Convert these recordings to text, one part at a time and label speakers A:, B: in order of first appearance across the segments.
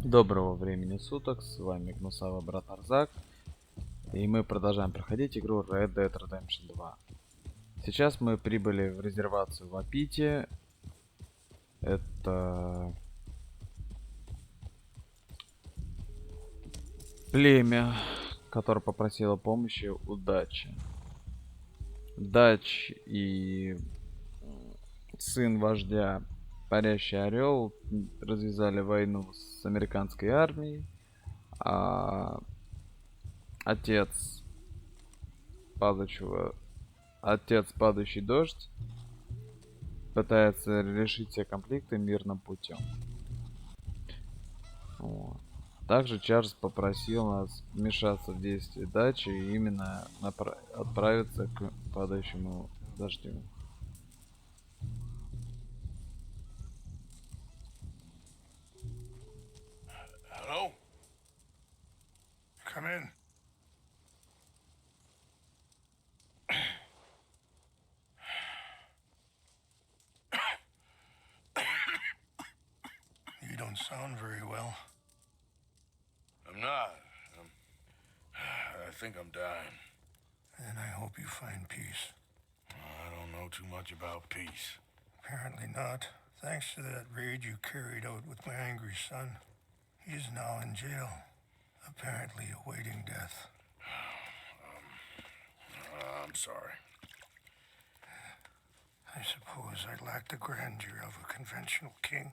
A: Доброго времени суток, с вами Гнусавый брат Арзак, и мы продолжаем проходить игру Red Dead Redemption 2. Сейчас мы прибыли в резервацию Вапити. Это племя, которое попросило помощи у Датча. Датч и сын вождя Парящий Орел развязали войну с американской армией, а отец падающий дождь пытается решить все конфликты мирным путем. Вот. Также Чарльз попросил нас вмешаться в действие Датча и именно отправиться к падающему дождю.
B: Hello? Come in. You don't sound very well. I'm not. I think I'm dying. And I hope you find peace. I don't know too much about peace. Apparently not. Thanks to that raid you carried out with my angry son. He is now in jail, apparently awaiting death. I'm sorry. I suppose I lack the grandeur of a conventional king.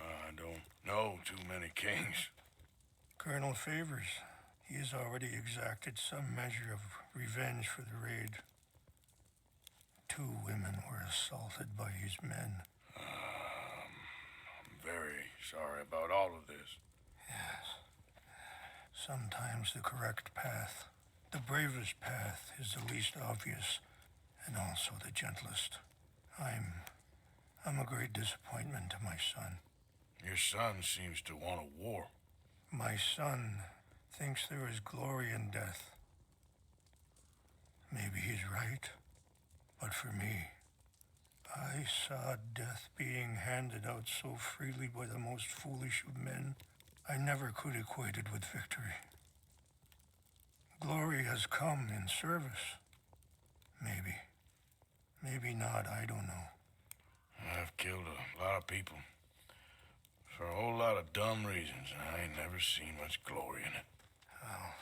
B: I don't know too many kings. Colonel Favors, he has already exacted some measure of revenge for the raid. 2 women were assaulted by his men. I'm very sorry about all of this. Yes. Sometimes the correct path, the bravest path, is the least obvious and also the gentlest. I'm a great disappointment to my son. Your son seems to want a war. My son thinks there is glory in death. Maybe he's right, but for me, I saw death being handed out so freely by the most foolish of men, I never could equate it with victory. Glory has come in service. Maybe. Maybe not, I don't know. I've killed a lot of people. For a whole lot of dumb reasons, and I ain't never seen much glory in it. Well,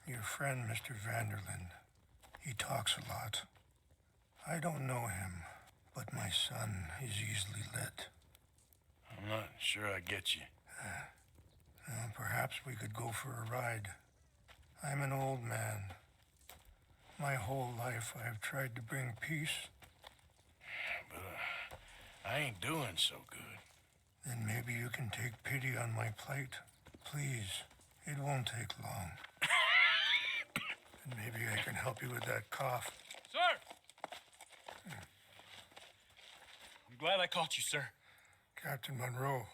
B: your friend Mr. Vanderlyn, he talks a lot. I don't know him, but my son is easily led. I'm not sure I get you. Well, perhaps we could go for a ride. I'm an old man. My whole life I have tried to bring peace. But I ain't doing so good. Then maybe you can take pity on my plight. Please, it won't take long. And maybe I can help you with that cough.
C: Sir! I'm glad I caught you, sir.
B: Captain Monroe,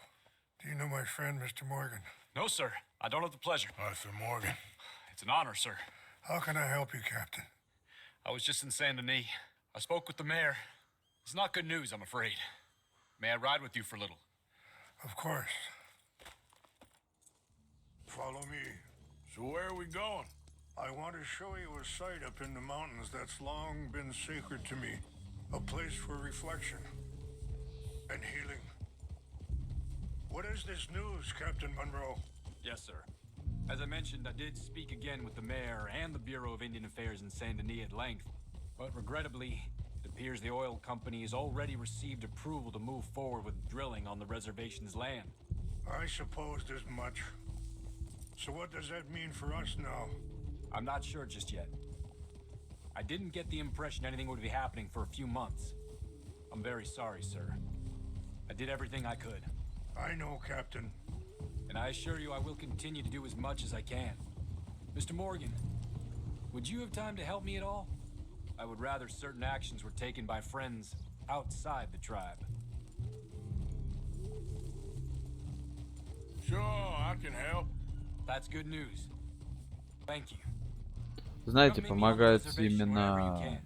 B: do you know my friend, Mr. Morgan?
C: No, sir. I don't have the pleasure.
B: Arthur Morgan.
C: It's an honor, sir.
B: How can I help you, Captain?
C: I was just in Saint Denis. I spoke with the mayor. It's not good news, I'm afraid. May I ride with you for a little?
B: Of course. Follow me. So where are we going? I want to show you a site up in the mountains that's long been sacred to me. A place for reflection and healing. What is this news, Captain Monroe?
C: Yes, sir. As I mentioned, I did speak again with the mayor and the Bureau of Indian Affairs in Saint Denis at length. But regrettably, it appears the oil company has already received approval to move forward with drilling on the reservation's land.
B: I supposed as much. So what does that mean for us now?
C: I'm not sure just yet. I didn't get the impression anything would be happening for a few months. I'm very sorry, sir. I did everything I could.
B: I know, Captain.
C: And I assure you I will continue to do as much as I can. Mr. Morgan, would you have time to help me at all? I would rather certain actions were taken by friends outside the tribe.
B: Sure, I can help.
C: That's good news. Thank you.
A: Знаете, помогать именно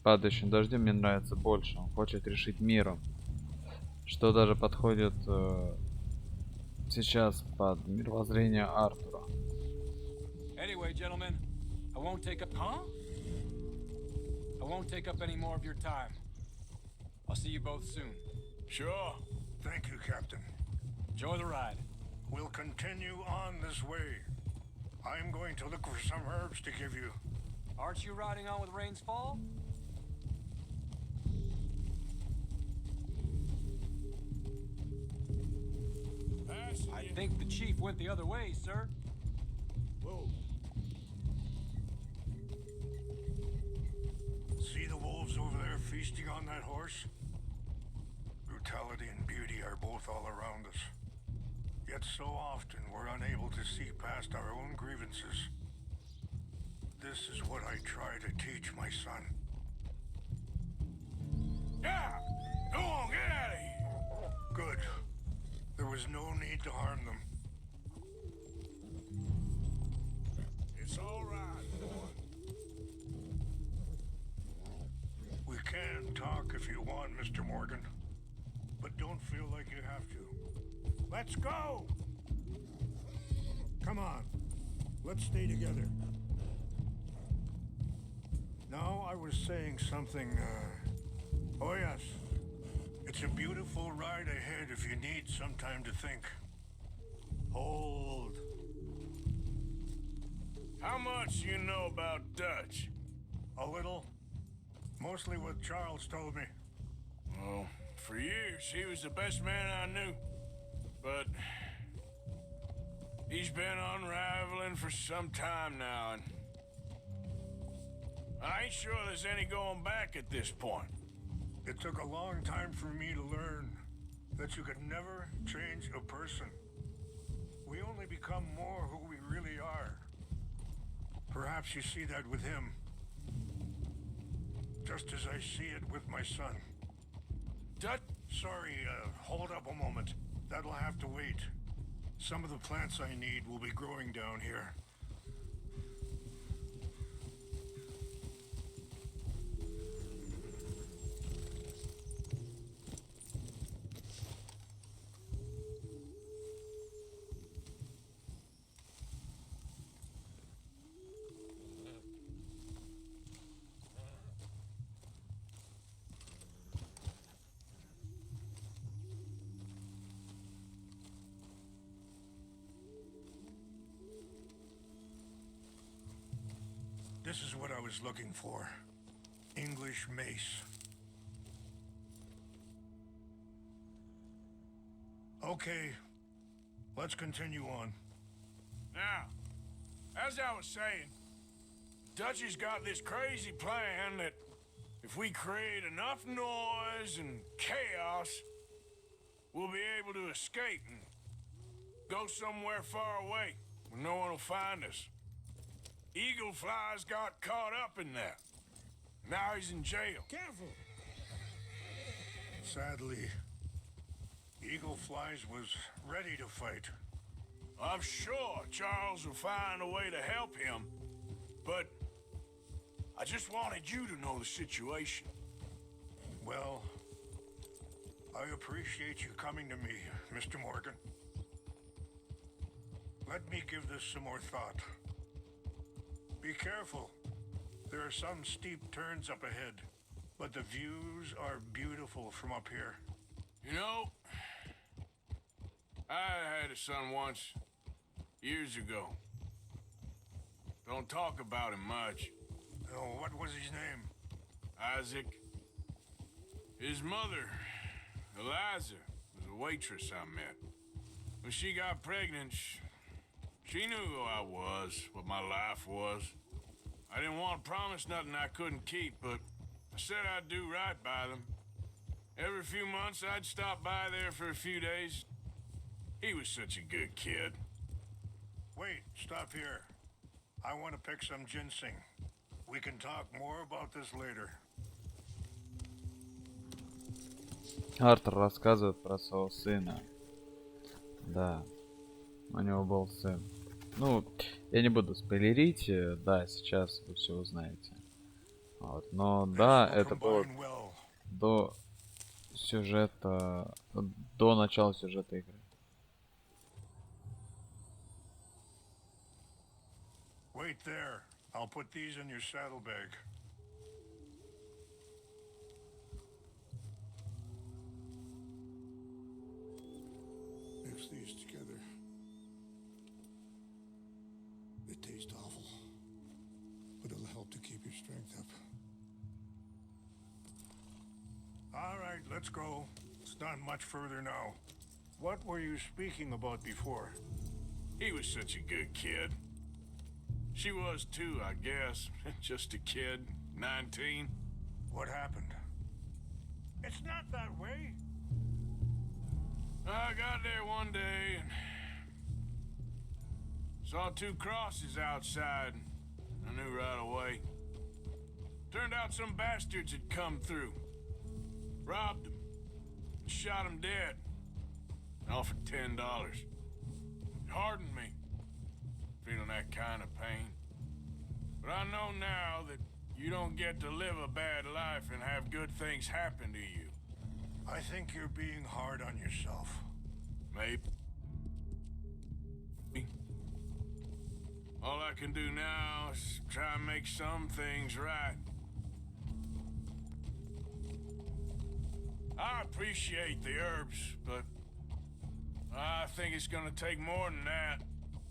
A: падающим дождем мне нравится больше. Он хочет решить миром, что даже подходит сейчас под мировоззрение Артура.
C: Anyway, gentlemen, I won't take up... Huh? I won't take up any more of your time. I'll see you both soon.
B: Sure. Thank you, Captain.
C: Enjoy the ride.
B: We'll continue on this way. I'm going to look for some herbs to give you.
C: Aren't you riding on with rains fall? I think the chief went the other way, sir.
B: Whoa. See the wolves over there feasting on that horse? Brutality and beauty are both all around us. Yet so often we're unable to see past our own grievances. This is what I try to teach my son. Yeah! Go on, get out of here! Good. There was no need to harm them. It's all right, boy. We can talk if you want, Mr. Morgan. But don't feel like you have to. Let's go! Come on. Let's stay together. No, I was saying something, Oh yes. It's a beautiful ride ahead if you need some time to think. Hold. How much you know about Dutch? A little. Mostly what Charles told me. Well, for years he was the best man I knew. But he's been unraveling for some time now, and I ain't sure there's any going back at this point. It took a long time for me to learn that you could never change a person. We only become more who we really are. Perhaps you see that with him, just as I see it with my son. Sorry, hold up a moment. That'll have to wait. Some of the plants I need will be growing down here. This is what I was looking for. English mace. Okay, let's continue on. Now, as I was saying, Dutchy's got this crazy plan that if we create enough noise and chaos, we'll be able to escape and go somewhere far away where no one will find us. Eagle Fly's got caught up in that. Now he's in jail. Careful! Sadly, Eagle Flies was ready to fight. I'm sure Charles will find a way to help him, but I just wanted you to know the situation. Well, I appreciate you coming to me, Mr. Morgan. Let me give this some more thought. Be careful. There are some steep turns up ahead, but the views are beautiful from up here. You know, I had a son once, years ago. Don't talk about him much. Oh, what was his name? Isaac. His mother, Eliza, was a waitress I met. When she got pregnant, she knew who I was, what my life was. I didn't want to promise nothing I couldn't keep, but I said I'd do right by them. Every few months, I'd stop by there for a few days. He was such a good kid. Wait, stop here. I want to pick some ginseng. We can talk more about this later.
A: Артур рассказывает про своего сына. Да, у него был сын. Ну, я не буду спойлерить, да, сейчас вы все узнаете. Вот. Но да, это было до сюжета, до начала сюжета игры.
B: Wait there. I'll put these in your saddlebag. Mix these together. They taste awful, but it'll help to keep your strength up. All right, let's go. It's not much further now. What were you speaking about before?
D: He was such a good kid. She was too, I guess. Just a kid, 19.
B: What happened? It's not that way.
D: I got there one day and saw two crosses outside. I knew right away. Turned out some bastards had come through. Robbed them. And shot them dead. And offered $10. It hardened me. Feeling that kind of pain. But I know now that you don't get to live a bad life and have good things happen to you.
B: I think you're being hard on yourself.
D: Maybe. All I can do now is try and make some things right. I appreciate the herbs, but I think it's gonna take more than that.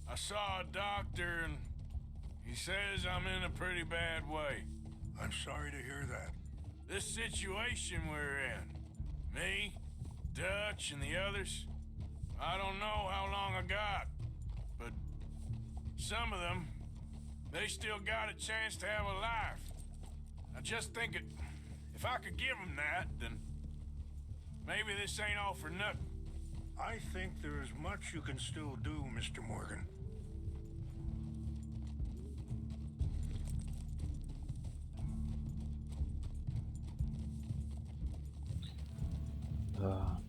D: I saw a doctor and he says I'm in a pretty bad way.
B: I'm sorry to hear that.
D: This situation we're in, me, Dutch, and the others, I don't know how long I got, but some of them, they still got a chance to have a life. I just think if I could give them that, then maybe this ain't all for nothing.
B: I think there is much you can still do, Mr. Morgan.
A: Да.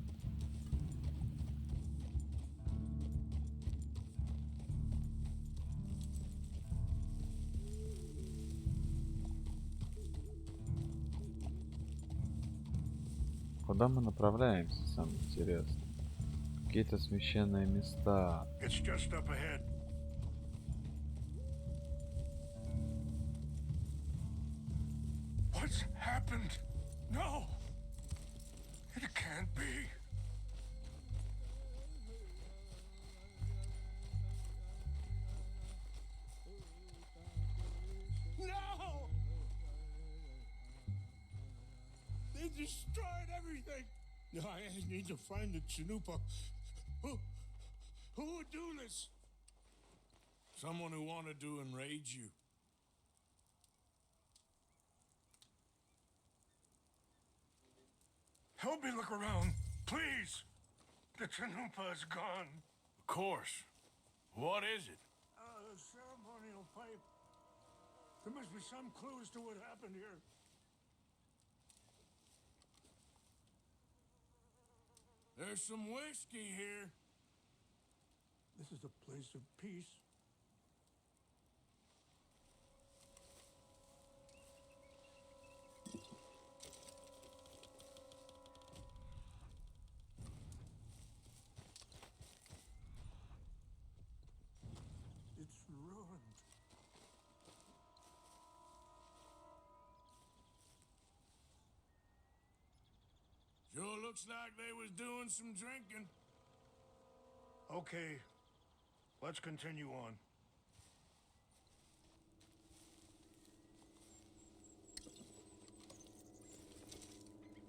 A: Куда мы направляемся, самое интересное? Какие-то священные места.
B: It's just up ahead. What's happened? No! It can't be. No! They destroyed everything! I need to find the Chanupa. Who would do this?
D: Someone who wanted to enrage you.
B: Help me look around, please. The Chanupa is gone.
D: Of course. What is it?
B: The ceremonial pipe. There must be some clues to what happened here.
D: There's some whiskey here.
B: This is a place of peace. It's ruined.
D: Sure looks like they was doing some drinking.
B: Okay, let's continue on.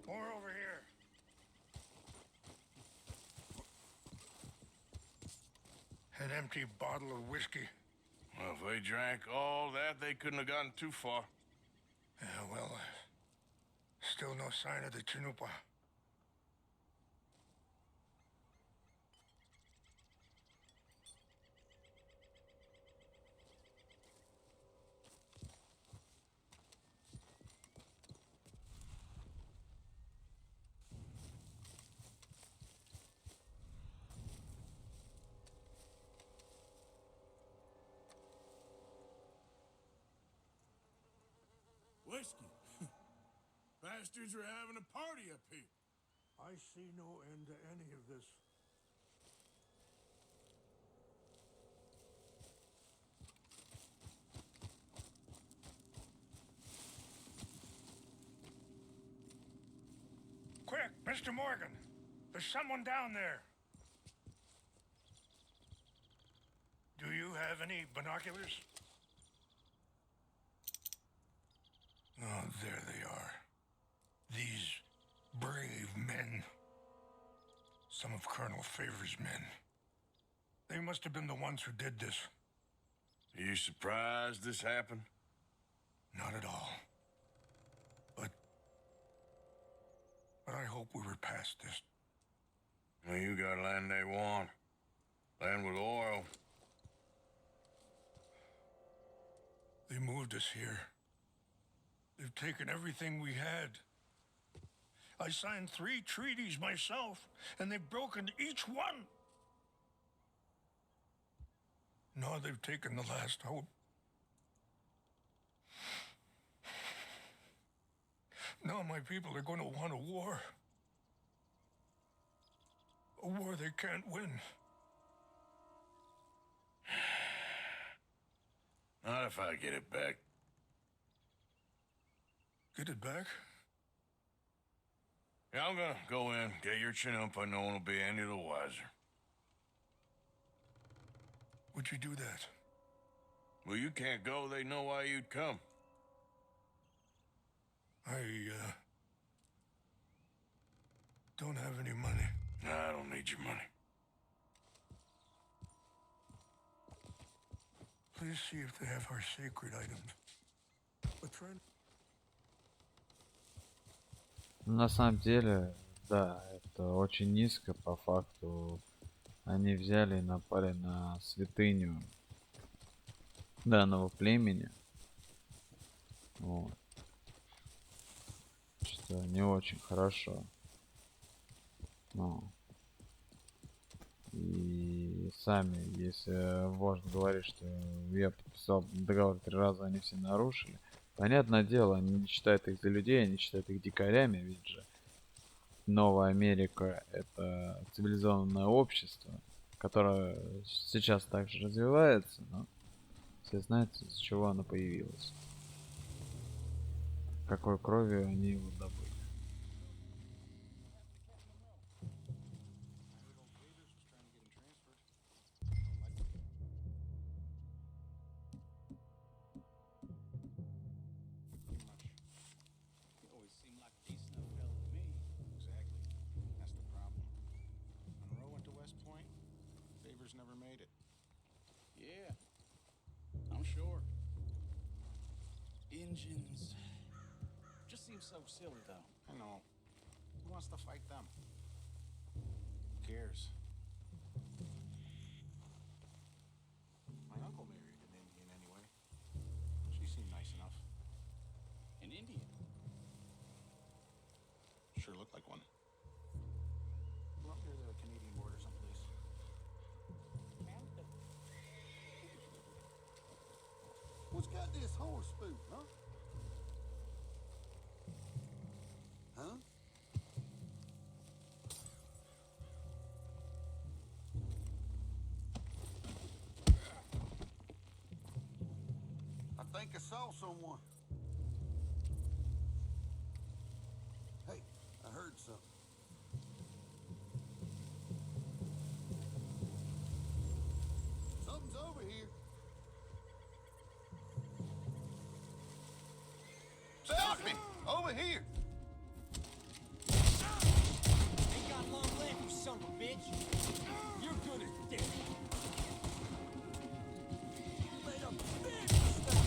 B: More over here. An empty bottle of whiskey.
D: Well, if they drank all that, they couldn't have gotten too far.
B: Yeah, well, still no sign of the Chanupa.
D: Whiskey. Bastards are having a party up here.
B: I see no end to any of this. Mr. Morgan, there's someone down there. Do you have any binoculars? Oh, there they are. These brave men. Some of Colonel Favor's men. They must have been the ones who did this.
D: Are you surprised this happened?
B: Not at all. But I hope we were past this.
D: Well, you got land they want. Land with oil.
B: They moved us here. They've taken everything we had. I signed 3 treaties myself, and they've broken each one. Now they've taken the last hope. Now my people are going to want a war. A war they can't win.
D: Not if I get it back.
B: Get it back?
D: Yeah, I'm gonna go in, get your chin up, and no one will be any the wiser.
B: Would you do that?
D: Well, you can't go, they know why you'd come.
B: I don't have any money.
D: Nah, I don't need your money.
B: Please see if they have our sacred items. But try...
A: На самом деле, да, это очень низко по факту. Они взяли и напали на святыню данного племени. Вот. Что не очень хорошо. Ну. И сами, если вождь говорит, что я подписал договор 3 раза, они все нарушили. Понятное дело, они не считают их за людей, они считают их дикарями, ведь же Новая Америка — это цивилизованное общество, которое сейчас также развивается, но все знают, из чего оно появилось. Какой кровью они его добыли.
E: Never made it. Yeah, I'm sure. Engines just seems so silly, though. I know. Who wants to fight them? Who cares? My uncle married an Indian anyway. She seemed nice enough. An Indian? Sure looked like one. We're up near the Canadian border someplace.
F: What's got this horse spook, huh? Huh? I think I saw someone. Hey, I heard something. Something's over here. Stop me! Over here!
G: Ain't got long left, you son of a bitch! You're good as dead! You made a big mistake!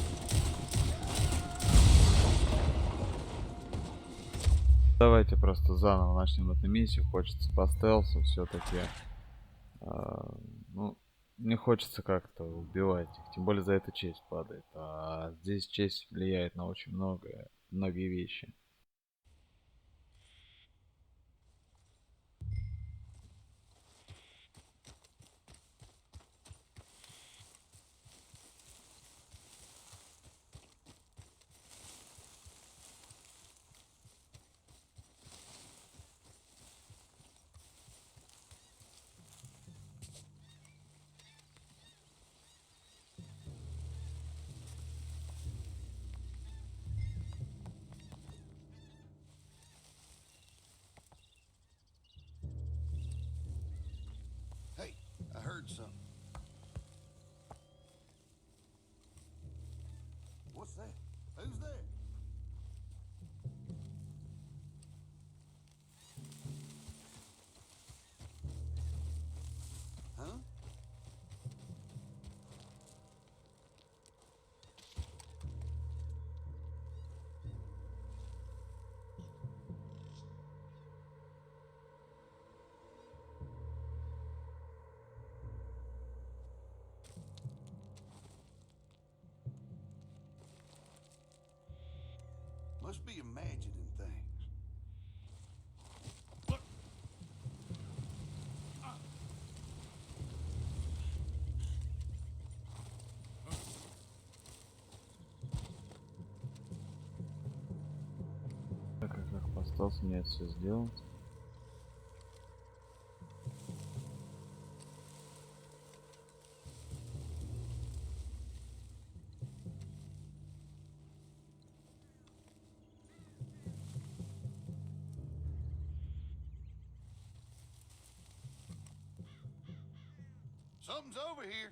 A: Давайте просто заново начнем эту миссию. Хочется по стелсу все-таки. Ну, не хочется как-то убивать их. Тем более за это честь падает. А здесь честь влияет на очень многие вещи.
F: What's up? What's that? Who's there? Huh? Must be imagining things.
A: Так как остался мне это все сделать.
F: Something's over here.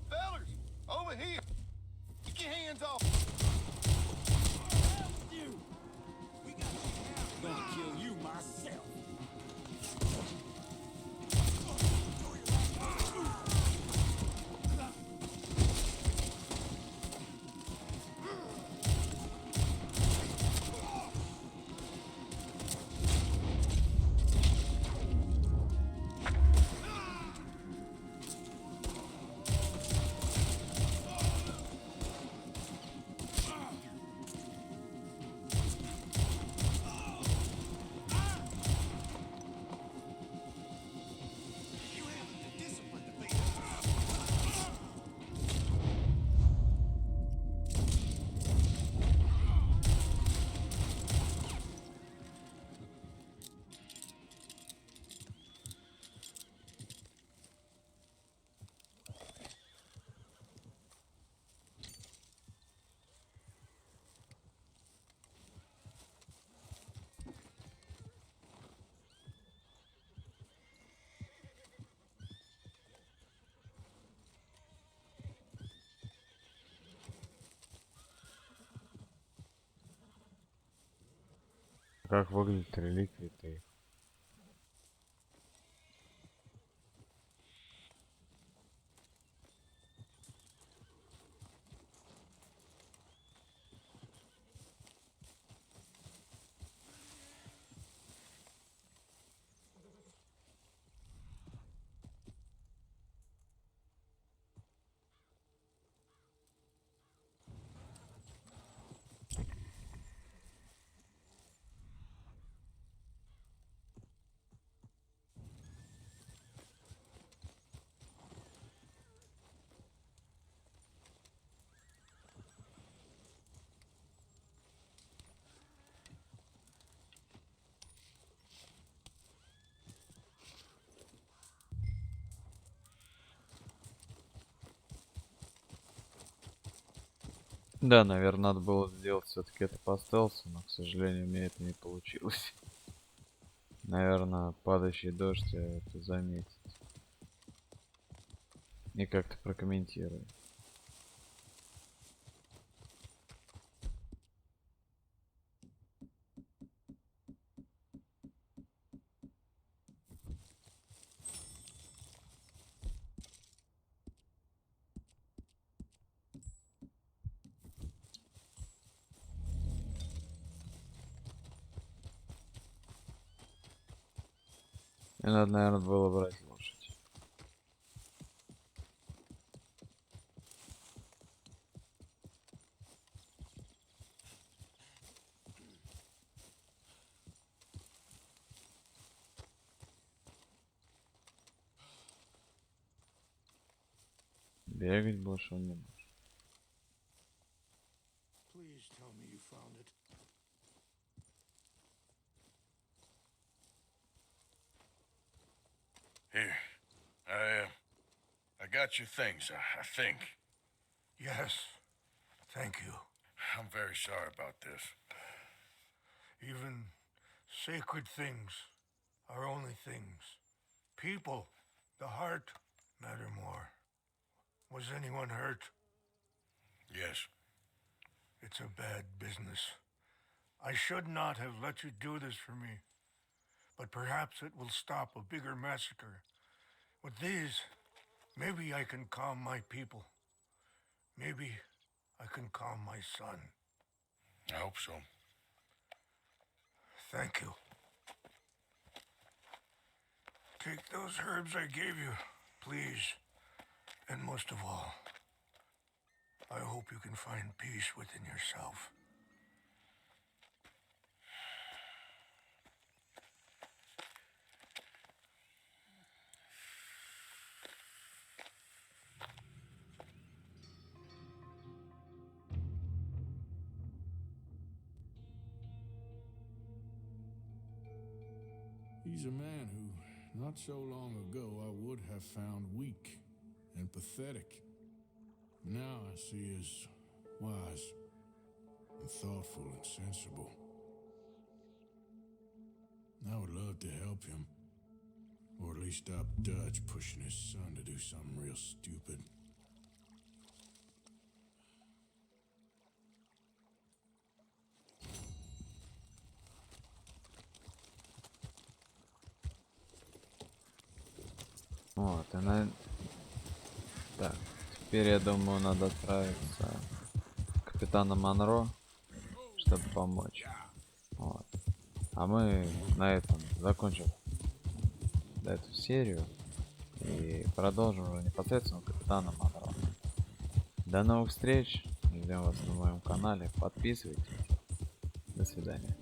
F: Fellers, over here. Get your hands off.
G: You! We got you now. Gonna kill you myself.
A: Как выглядит реликвия-то их? Да, наверное, надо было сделать все-таки это по стелсу, но, к сожалению, у меня это не получилось. Наверное, падающий дождь это заметит. И как-то прокомментирует. И надо, наверное, было брать лошадь. Бегать больше он не может.
B: Please tell me you found it.
D: Here. I got your things, I think.
B: Yes, thank you.
D: I'm very sorry about this.
B: Even sacred things are only things. People The heart matter more. Was anyone hurt?
D: Yes.
B: It's a bad business. I should not have let you do this for me. But perhaps it will stop a bigger massacre. With these, maybe I can calm my people. Maybe I can calm my son.
D: I hope so.
B: Thank you. Take those herbs I gave you, please. And most of all, I hope you can find peace within yourself.
D: He's a man who, not so long ago, I would have found weak and pathetic. Now I see as wise and thoughtful and sensible. I would love to help him, or at least stop Dutch pushing his son to do something real stupid.
A: Вот, Так, теперь я думаю, надо отправиться к капитану Монро, чтобы помочь. Вот. А мы на этом закончим эту серию и продолжим уже непосредственно капитана Монро. До новых встреч, ждем вас на моем канале, подписывайтесь, до свидания.